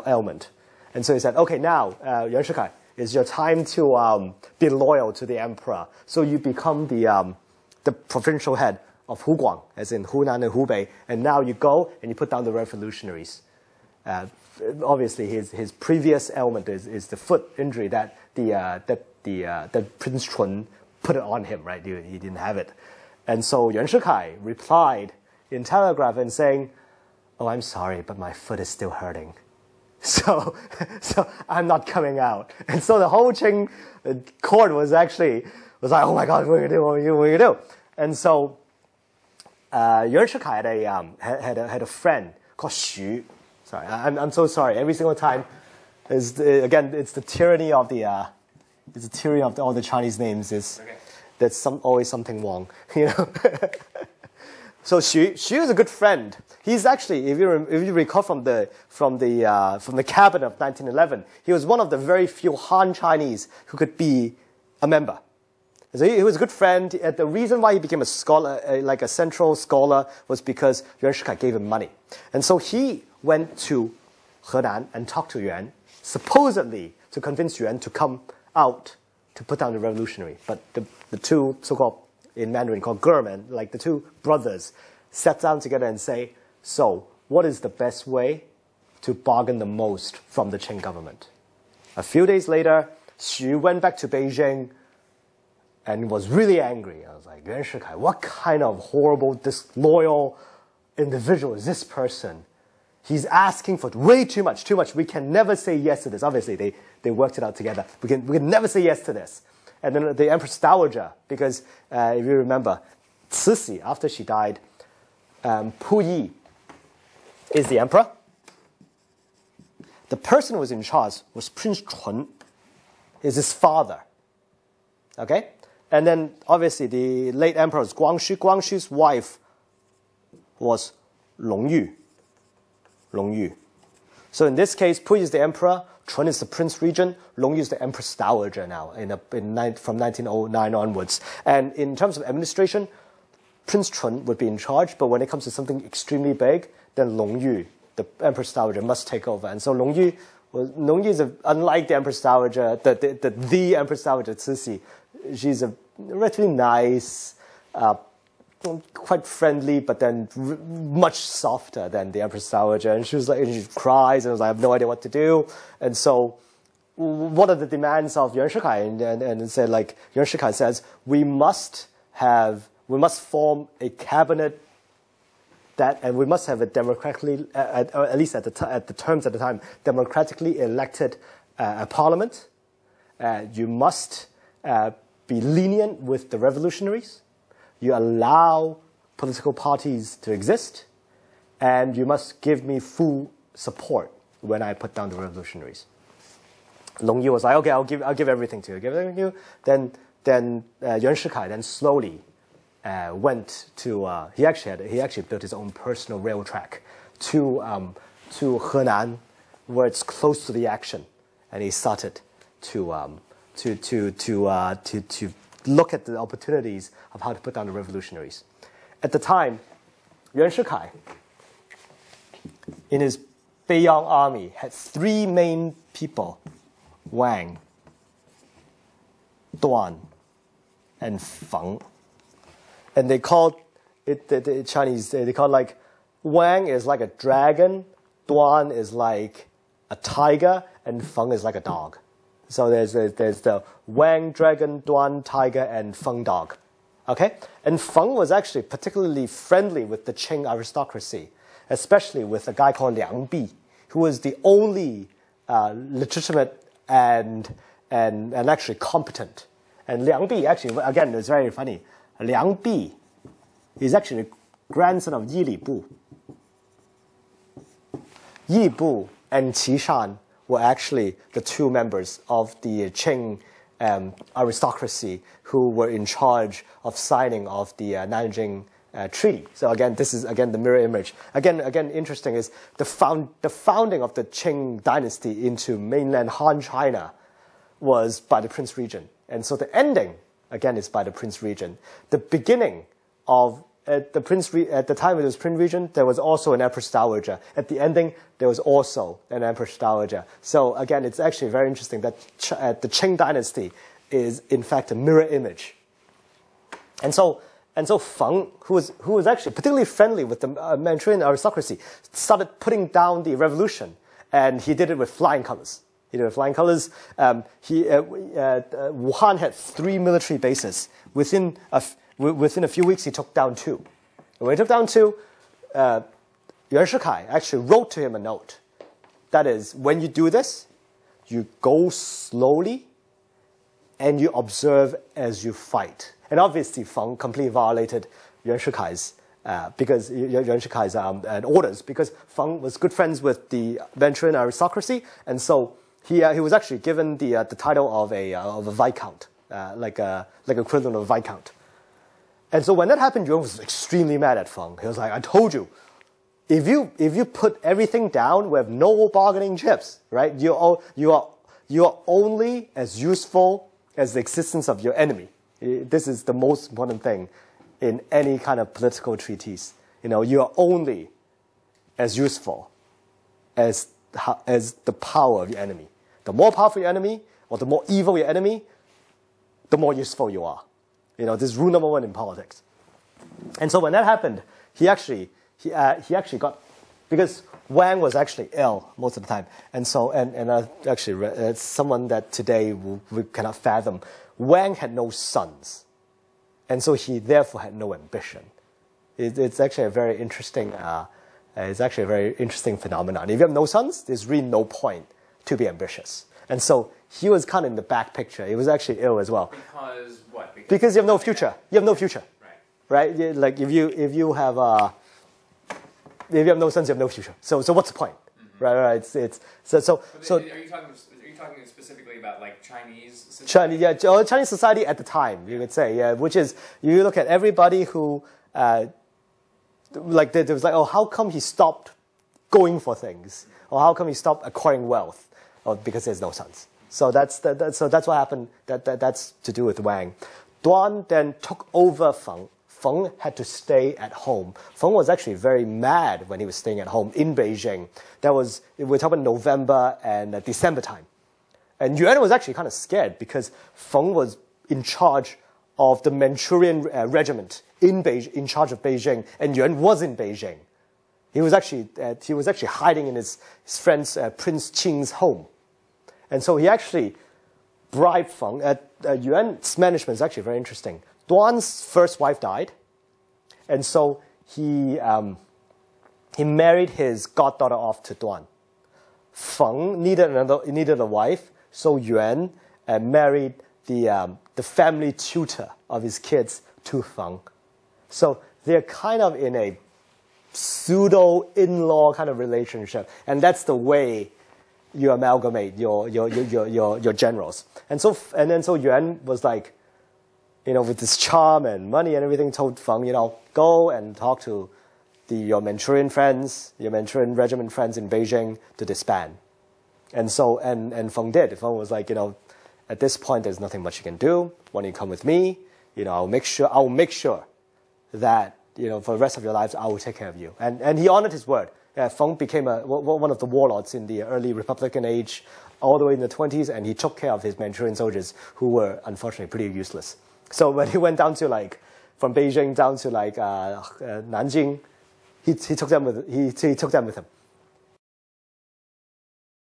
ailment. And so he said, okay, now, Yuan Shikai, it's your time to be loyal to the emperor. So you become the provincial head of Huguang, as in Hunan and Hubei, and now you go and you put down the revolutionaries. Obviously, his previous ailment is the foot injury that Prince Chun put it on him, right? He didn't have it. And so Yuan Shikai replied in telegraph and saying, oh, I'm sorry, but my foot is still hurting. So I'm not coming out. And so the whole Qing court was like, oh my God, what are you going to do? What are you going to do? And so Yuan Shikai had a friend called Xu. Sorry, I'm so sorry. Every single time, it's the tyranny of all the Chinese names. There's always something wrong, you know. So Xu is a good friend. He's actually, if you recall from the cabinet of 1911, he was one of the very few Han Chinese who could be a member. So he was a good friend. The reason why he became a scholar, like a central scholar, was because Yuan Shikai gave him money. And so he went to Henan and talked to Yuan, supposedly to convince Yuan to come out to put down the revolutionary. But the two so-called, in Mandarin called German, like the two brothers, sat down together and say, so what is the best way to bargain the most from the Qing government? A few days later, Xu went back to Beijing and was really angry. I was like, Yuan Shikai, what kind of horrible, disloyal individual is this person? He's asking for way too much. We can never say yes to this. Obviously, they worked it out together. We can never say yes to this. And then the Empress Dowager, because if you remember, Cixi, after she died, Puyi is the emperor. The person who was in charge was Prince Chun, is his father. Okay? And then, obviously, the late emperor was Guangxu. Guangxu's wife was Longyu. So in this case, Puyi is the emperor, Chun is the prince regent, Longyu is the empress dowager now from 1909 onwards. And in terms of administration, Prince Chun would be in charge, but when it comes to something extremely big, then Longyu, the empress dowager, must take over. And so Longyu is unlike the empress dowager, the empress dowager Cixi. She's a relatively nice, quite friendly, but then much softer than the Empress Dowager. And she cries and was like, I have no idea what to do. And so what are the demands of Yuan Shikai? And said, like, Yuan Shikai says, we must form a cabinet and we must have a democratically, at least at the terms at the time, democratically elected parliament. You must be lenient with the revolutionaries. You allow political parties to exist, and you must give me full support when I put down the revolutionaries. Longyu was like, okay, I'll give everything to you. Then Yuan Shikai then slowly went to he actually built his own personal rail track to Henan, where it's close to the action, and he started to look at the opportunities of how to put down the revolutionaries. At the time, Yuan Shikai, in his Beiyang army, had three main people: Wang, Duan, and Feng. And they called it, the Chinese, they call it like, Wang is like a dragon, Duan is like a tiger, and Feng is like a dog. So there's the Wang dragon, Duan tiger, and Feng dog. Okay? And Feng was actually particularly friendly with the Qing aristocracy, especially with a guy called Liang Bi, who was the only legitimate and actually competent. And Liang Bi, actually, again, it's very funny. Liang Bi is actually the grandson of Yi Li Bu. Yi Bu and Qi Shan were actually the two members of the Qing aristocracy who were in charge of signing of the Nanjing Treaty. So again, this is again the mirror image. Again, interesting is the founding of the Qing Dynasty into mainland Han China was by the Prince Regent, and so the ending again is by the Prince Regent. The beginning of at the time it was Prince Regent, there was also an Empress Dowager. At the ending, there was also an Empress Dowager. So again, it's actually very interesting that the Qing Dynasty is in fact a mirror image. And so Feng, who was actually particularly friendly with the Manchurian aristocracy, started putting down the revolution, and he did it with flying colors. Wuhan had 3 military bases. Within a few weeks, he took down 2. And when he took down 2, Yuan Shikai actually wrote to him a note. That is, when you do this, you go slowly, and you observe as you fight. And obviously, Feng completely violated Yuan Shikai's orders, because Feng was good friends with the Manchurian aristocracy, and so he was actually given the title of a viscount, like equivalent of a viscount. And so when that happened, Yuan was extremely mad at Feng. He was like, "I told you, if you put everything down, we have no bargaining chips, right? You are only as useful as the existence of your enemy. This is the most important thing in any kind of political treatise. You are only as useful as the power of your enemy. The more powerful your enemy, or the more evil your enemy, the more useful you are. This is rule number 1 in politics." And so when that happened, he actually got, because Wang was actually ill most of the time, and so actually it's someone that today we cannot fathom. Wang had no sons, and so he therefore had no ambition. It's actually a very interesting. It's actually a very interesting phenomenon. If you have no sons, there's really no point to be ambitious. And so he was kind of in the back picture. He was actually ill as well. Because what? Because you have no future. You have no future. Right. Right? Like if you have no sons, you have no future. So what's the point? Mm-hmm. Right. So. Are you talking specifically about like Chinese society? Chinese society at the time, you could say, which is, you look at everybody who, there was like, oh, how come he stopped going for things? Or how come he stopped acquiring wealth? Or because there's no sons. So that's what happened. That's to do with Wang. Duan then took over Feng. Feng had to stay at home. Feng was actually very mad when he was staying at home in Beijing. We're talking November and December time. And Yuan was actually kind of scared because Feng was in charge of the Manchurian regiment in charge of Beijing, and Yuan was in Beijing. He was actually hiding in his friend's Prince Qing's home. And so he actually bribed Feng. Yuan's management is actually very interesting. Duan's first wife died, and so he married his goddaughter off to Duan. Feng needed a wife, so Yuan married the family tutor of his kids to Feng. So they're kind of in a pseudo in-law kind of relationship, and that's the way you amalgamate your generals. And so Yuan was like, with his charm and money and everything, told Feng, go and talk to your Manchurian friends, your Manchurian regiment friends in Beijing to disband. And so and Feng did. Feng was like, at this point there's nothing much you can do. Why don't you come with me? I'll make sure that for the rest of your lives I will take care of you. And he honored his word. Feng became one of the warlords in the early Republican age, all the way in the 20s, and he took care of his Manchurian soldiers who were unfortunately pretty useless. So when he went down to from Beijing down to Nanjing, he took them with him.